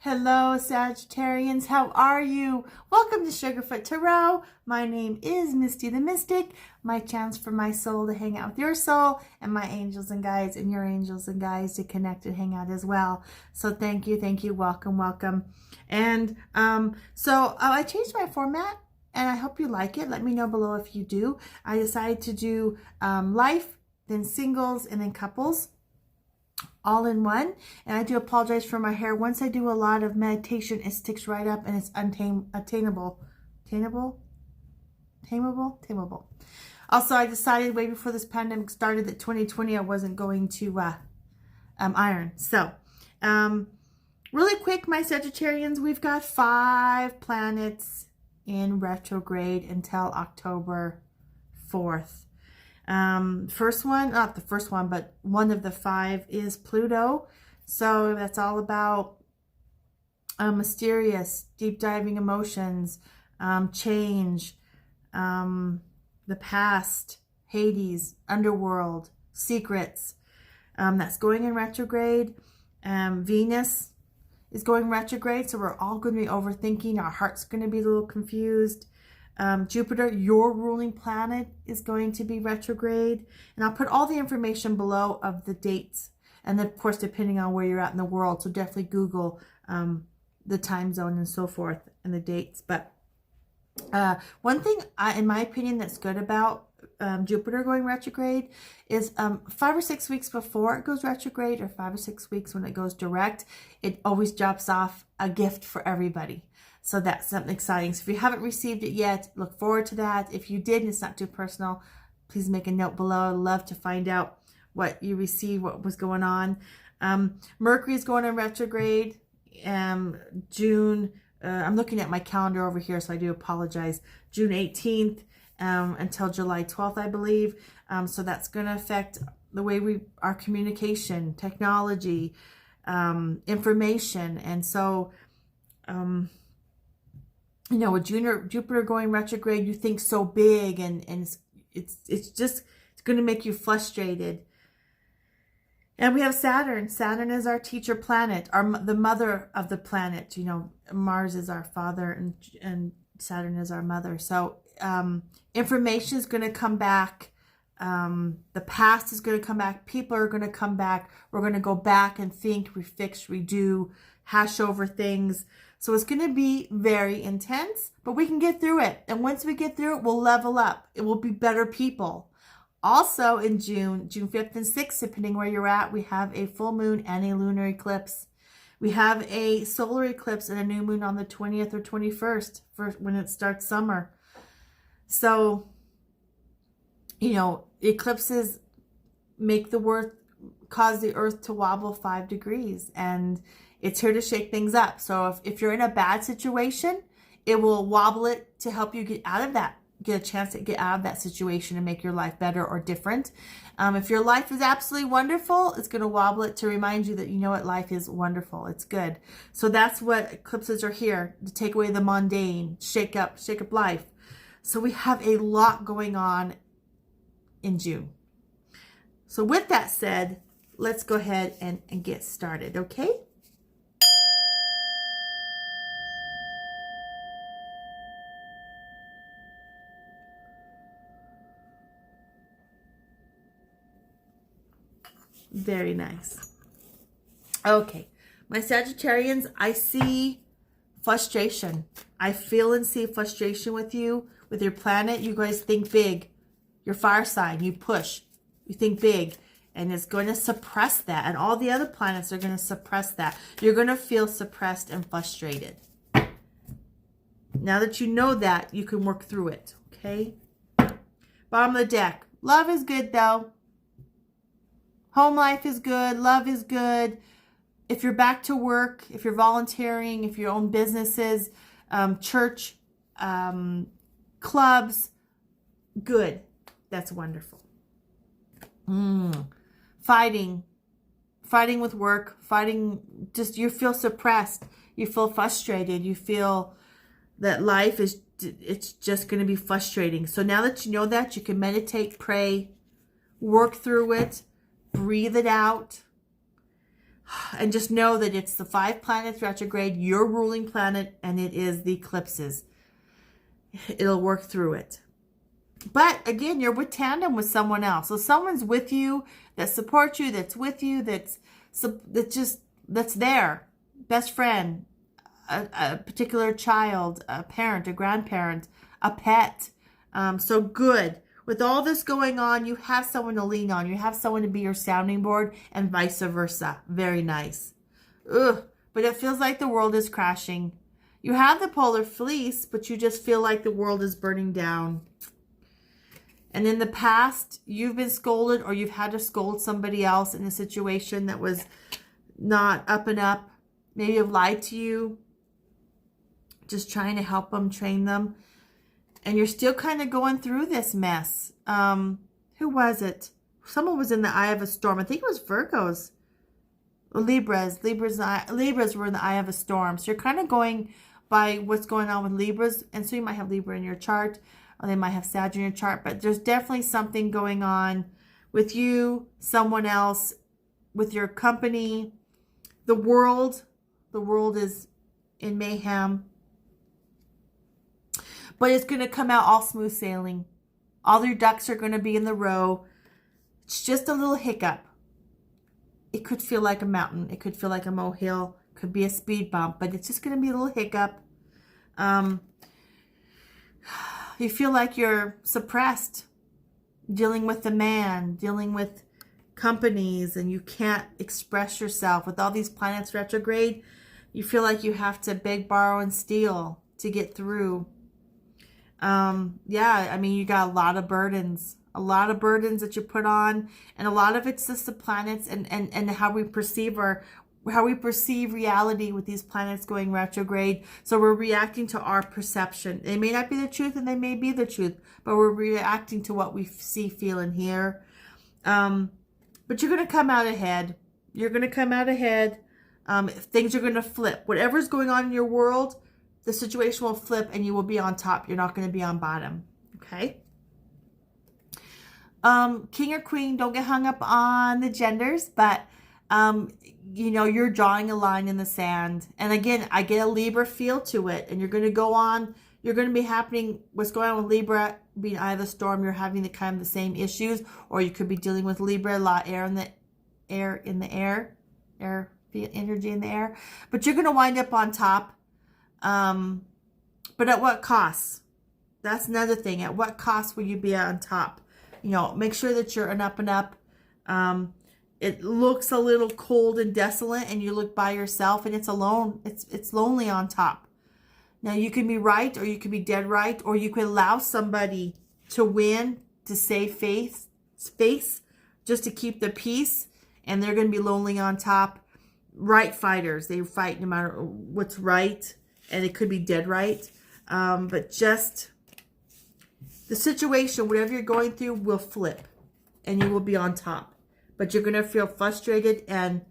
Hello, Sagittarians. How are you? Welcome to Sugarfoot Tarot. My name is Misty the Mystic. My chance for my soul to hang out with your soul, and my angels and guides and your angels and guides to connect and hang out as well. So thank you. Welcome, welcome. And I changed my format, and I hope you like it. Let me know below if you do. I decided to do life, then singles, and then couples, all in one. And I do apologize for my hair. Once I do a lot of meditation, it sticks right up and it's attainable. Tameable. Also, I decided way before this pandemic started that 2020 I wasn't going to iron. So really quick, my Sagittarians, we've got 5 planets in retrograde until October 4th. First one, not the first one, but one of the 5 is Pluto. So that's all about mysterious, deep diving emotions, change, the past, Hades, underworld, secrets. That's going in retrograde. Venus is going retrograde, so we're all going to be overthinking. Our heart's going to be a little confused. Jupiter, your ruling planet, is going to be retrograde. And I'll put all the information below of the dates. And then, of course, depending on where you're at in the world. So definitely Google the time zone and so forth and the dates. But one thing, in my opinion, that's good about Jupiter going retrograde is 5 or 6 weeks before it goes retrograde, or 5 or 6 weeks when it goes direct, it always drops off a gift for everybody. So that's something exciting. So if you haven't received it yet, look forward to that. If you did and it's not too personal, please make a note below. I'd love to find out what you received, what was going on. Mercury is going in retrograde. June, I'm looking at my calendar over here, so I do apologize. June 18th until July 12th, I believe. So that's going to affect the way our communication, technology, information. And so, you know, with Jupiter going retrograde, you think so big, and it's going to make you frustrated. And we have Saturn. Saturn is our teacher planet, the mother of the planet. You know, Mars is our father, and Saturn is our mother. So information is going to come back. The past is going to come back. People are going to come back. We're going to go back and think, refix, redo, hash over things. So it's going to be very intense, but we can get through it. And once we get through it, we'll level up. It will be better people. Also in June 5th and 6th, depending where you're at, we have a full moon and a lunar eclipse. We have a solar eclipse and a new moon on the 20th or 21st for when it starts summer. So, you know, eclipses make cause the earth to wobble 5 degrees, and it's here to shake things up. So if you're in a bad situation, it will wobble it to help you get out of that, get a chance to get out of that situation and make your life better or different. If your life is absolutely wonderful, it's going to wobble it to remind you that, you know what, life is wonderful. It's good. So that's what eclipses are here, to take away the mundane, shake up life. So we have a lot going on in June. So with that said, let's go ahead and get started, okay? Very nice. Okay, my Sagittarians, I see frustration. I feel and see frustration with you, with your planet. You guys think big. Your fire sign, you push. You think big. And it's going to suppress that. And all the other planets are going to suppress that. You're going to feel suppressed and frustrated. Now that you know that, you can work through it. Okay? Bottom of the deck. Love is good, though. Home life is good. Love is good. If you're back to work, if you're volunteering, if you own businesses, church, clubs, good. That's wonderful. Fighting with work, just you feel suppressed. You feel frustrated. You feel that life it's just going to be frustrating. So now that you know that, you can meditate, pray, work through it, breathe it out. And just know that it's the 5 planets retrograde, your ruling planet, and it is the eclipses. It'll work through it. But again, you're with tandem with someone else. So someone's with you, that supports you, that's with you, that's there. Best friend, a particular child, a parent, a grandparent, a pet. So good. With all this going on, you have someone to lean on. You have someone to be your sounding board, and vice versa. Very nice. Ugh. But it feels like the world is crashing. You have the polar fleece, but you just feel like the world is burning down. And in the past, you've been scolded, or you've had to scold somebody else in a situation that was not up and up. Maybe have lied to you. Just trying to help them, train them. And you're still kind of going through this mess. Who was it? Someone was in the eye of a storm. I think it was Virgos. Or Libras. Libras were in the eye of a storm. So you're kind of going by what's going on with Libras. And so you might have Libra in your chart. Or they might have Saturn in your chart. But there's definitely something going on with you, someone else, with your company. The world. The world is in mayhem. But it's going to come out all smooth sailing. All your ducks are going to be in the row. It's just a little hiccup. It could feel like a mountain. It could feel like a molehill. It could be a speed bump. But it's just going to be a little hiccup. You feel like you're suppressed. Dealing with the man. Dealing with companies. And you can't express yourself. With all these planets retrograde, you feel like you have to beg, borrow, and steal to get through. Yeah, I mean, you got a lot of burdens that you put on, and a lot of it's just the planets and how we perceive reality with these planets going retrograde. So we're reacting to our perception. They may not be the truth, and they may be the truth, but we're reacting to what we see, feel, and hear. But you're going to come out ahead. You're going to come out ahead. Things are going to flip. Whatever's going on in your world, the situation will flip and you will be on top. You're not going to be on bottom. Okay? King or queen, don't get hung up on the genders, but, you know, you're drawing a line in the sand. And again, I get a Libra feel to it. And you're going to go on. You're going to be happening. What's going on with Libra, being eye of the storm, you're having the kind of the same issues. Or you could be dealing with Libra, a lot of air in the air. Energy in the air. But you're going to wind up on top. But at what cost? That's another thing. At what cost will you be on top? You know, make sure that you're an up and up. It looks a little cold and desolate, and you look by yourself, and it's alone. It's lonely on top. Now, you can be right, or you can be dead right, or you could allow somebody to win, to save face, just to keep the peace, and they're going to be lonely on top. Right fighters. They fight no matter what's right. And it could be dead right. But just the situation, whatever you're going through, will flip. And you will be on top. But you're going to feel frustrated and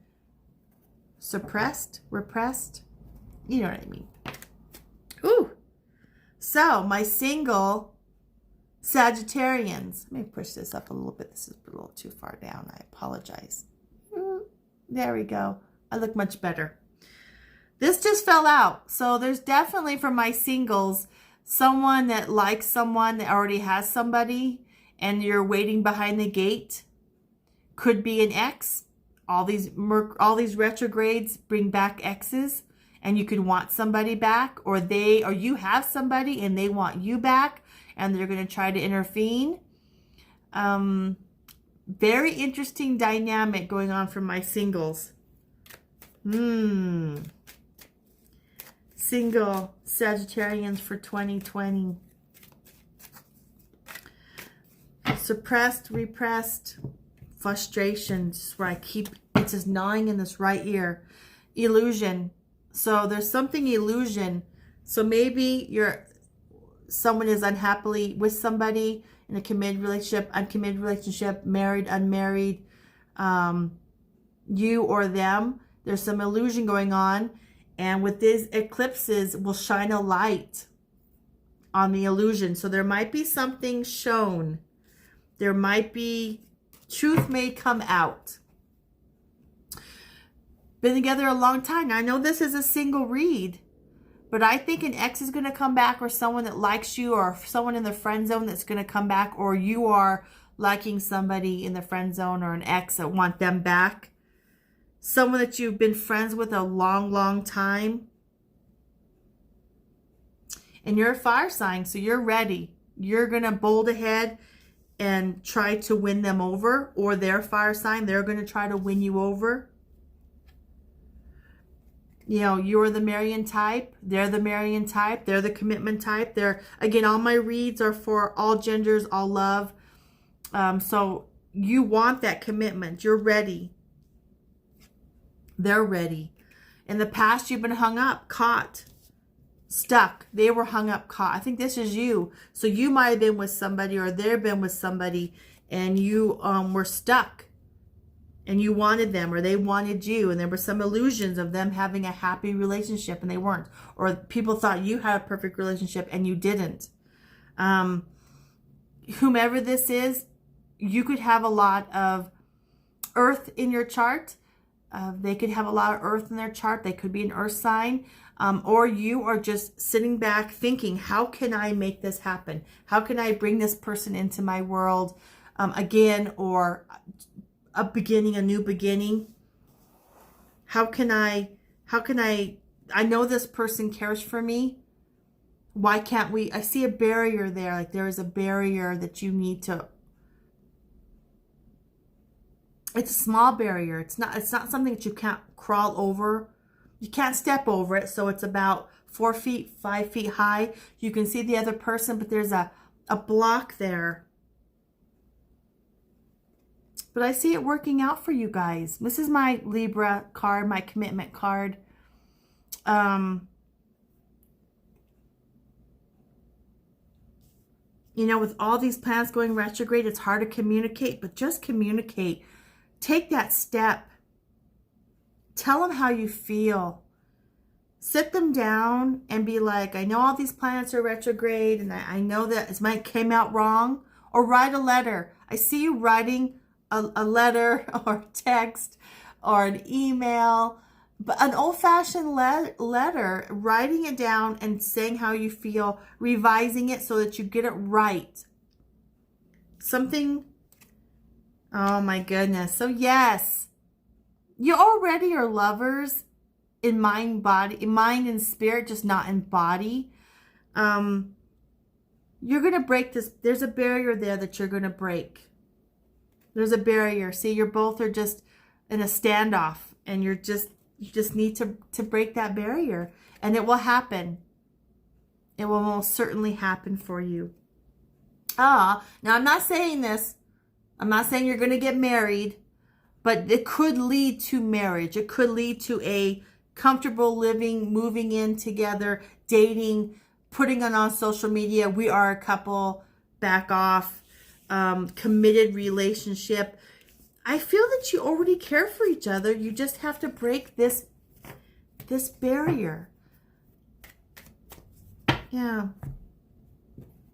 suppressed, repressed. You know what I mean. Ooh. So, my single Sagittarians. Let me push this up a little bit. This is a little too far down. I apologize. There we go. I look much better. This just fell out. So there's definitely, for my singles, someone that likes someone that already has somebody and you're waiting behind the gate. Could be an ex. All these retrogrades bring back exes, and you could want somebody back, or you have somebody and they want you back, and they're going to try to intervene. Very interesting dynamic going on for my singles. Single Sagittarians for 2020. Suppressed, repressed, frustration. Just where it's just gnawing in this right ear. Illusion. So there's something illusion. So maybe someone is unhappily with somebody in a committed relationship, uncommitted relationship, married, unmarried, you or them. There's some illusion going on. And with these eclipses, will shine a light on the illusion. So there might be something shown. There might be, truth may come out. been together a long time. Now, I know this is a single read, but I think an ex is going to come back, or someone that likes you, or someone in the friend zone that's going to come back, or you are liking somebody in the friend zone, or an ex that want them back. Someone that you've been friends with a long, long time. And you're a fire sign, so you're ready. You're going to bolt ahead and try to win them over, or their fire sign, they're going to try to win you over. You know, you're the Marian type, they're the Marian type, they're the commitment type. They're, again, all my reads are for all genders, all love. So you want that commitment. You're ready. They're ready. In the past, you've been hung up, caught, stuck. They were hung up, caught. I think this is you. So you might have been with somebody, or they've been with somebody, and you were stuck. And you wanted them, or they wanted you, and there were some illusions of them having a happy relationship, and they weren't. Or people thought you had a perfect relationship, and you didn't. Whomever this is, you could have a lot of earth in your chart. They could have a lot of earth in their chart. They could be an earth sign. Or you are just sitting back thinking, how can I make this happen? How can I bring this person into my world again, or a beginning, a new beginning? How can I know this person cares for me. Why can't we? I see a barrier there. Like there is a barrier that you need to, it's a small barrier. It's not something that you can't crawl over. You can't step over it. So it's about 4 feet, 5 feet high. You can see the other person, but there's a block there. But I see it working out for you guys. This is my Libra card, my commitment card. You know, with all these planets going retrograde, it's hard to communicate, but just communicate. Take that step. Tell them how you feel. Sit them down and be like, I know all these planets are retrograde, and I know that it might came out wrong. Or write a letter. I see you writing a letter or text or an email, but an old-fashioned letter, writing it down and saying how you feel, revising it so that you get it right. Something, oh my goodness. So yes, you already are lovers in mind, and spirit, just not in body. You're going to break this. There's a barrier there that you're going to break. There's a barrier. See, you're both are just in a standoff, and you just need to break that barrier, and it will happen. It will most certainly happen for you. Now I'm not saying this. I'm not saying you're going to get married, but it could lead to marriage. It could lead to a comfortable living, moving in together, dating, putting it on social media. We are a couple, back off. Committed relationship. I feel that you already care for each other. You just have to break this barrier. Yeah.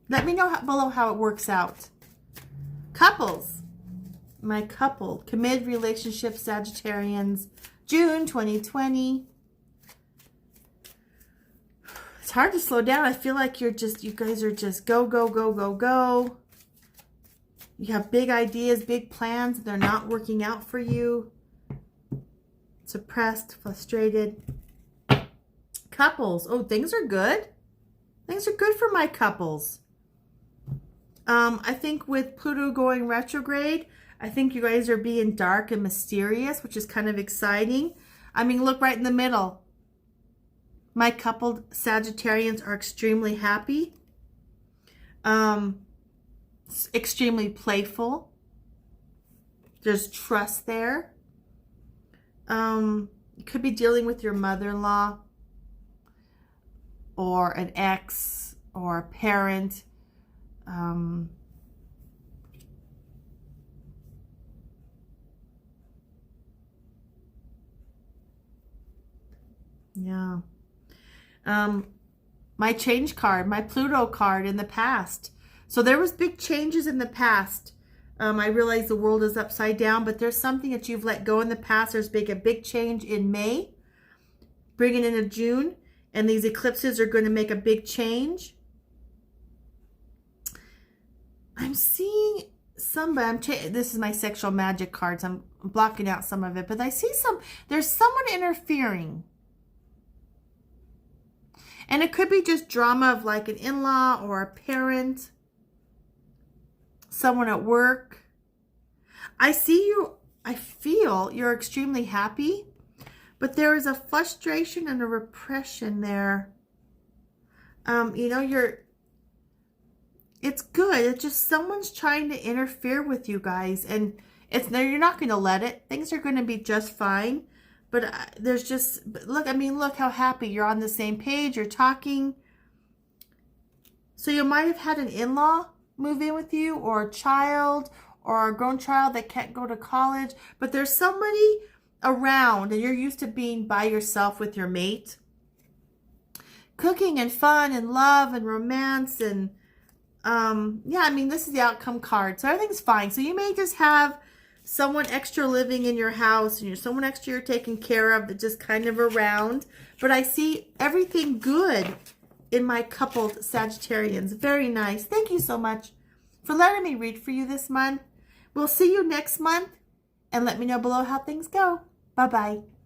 Let me know below how it works out. Couples. My couple. Committed relationship, Sagittarians. June 2020. It's hard to slow down. I feel like you guys are just go, go, go, go, go. You have big ideas, big plans. They're not working out for you. Suppressed, frustrated. Couples. Oh, things are good. Things are good for my couples. I think with Pluto going retrograde, I think you guys are being dark and mysterious, which is kind of exciting. I mean, look right in the middle. My coupled Sagittarians are extremely happy. Extremely playful. There's trust there. You could be dealing with your mother-in-law or an ex or a parent. Yeah. My change card, my Pluto card in the past. So there was big changes in the past. I realize the world is upside down, but there's something that you've let go in the past. There's a big change in May, bringing into June, and these eclipses are going to make a big change. I'm seeing somebody, this is my sexual magic cards. I'm blocking out some of it, but I see there's someone interfering. And it could be just drama of like an in-law or a parent, someone at work. I see you, I feel you're extremely happy, but there is a frustration and a repression there. You know, it's good. It's just someone's trying to interfere with you guys, and you're not going to let it. Things are going to be just fine. But there's just, look, I mean, look how happy you're on the same page. You're talking. So you might have had an in-law move in with you, or a child, or a grown child that can't go to college. But there's somebody around, and you're used to being by yourself with your mate. Cooking and fun and love and romance and, yeah, I mean, this is the outcome card. So everything's fine. So you may just have someone extra living in your house, and you're someone extra you're taking care of, that just kind of around. But I see everything good in my coupled Sagittarians. Very nice. Thank you so much for letting me read for you this month. We'll see you next month, and let me know below how things go. Bye-bye.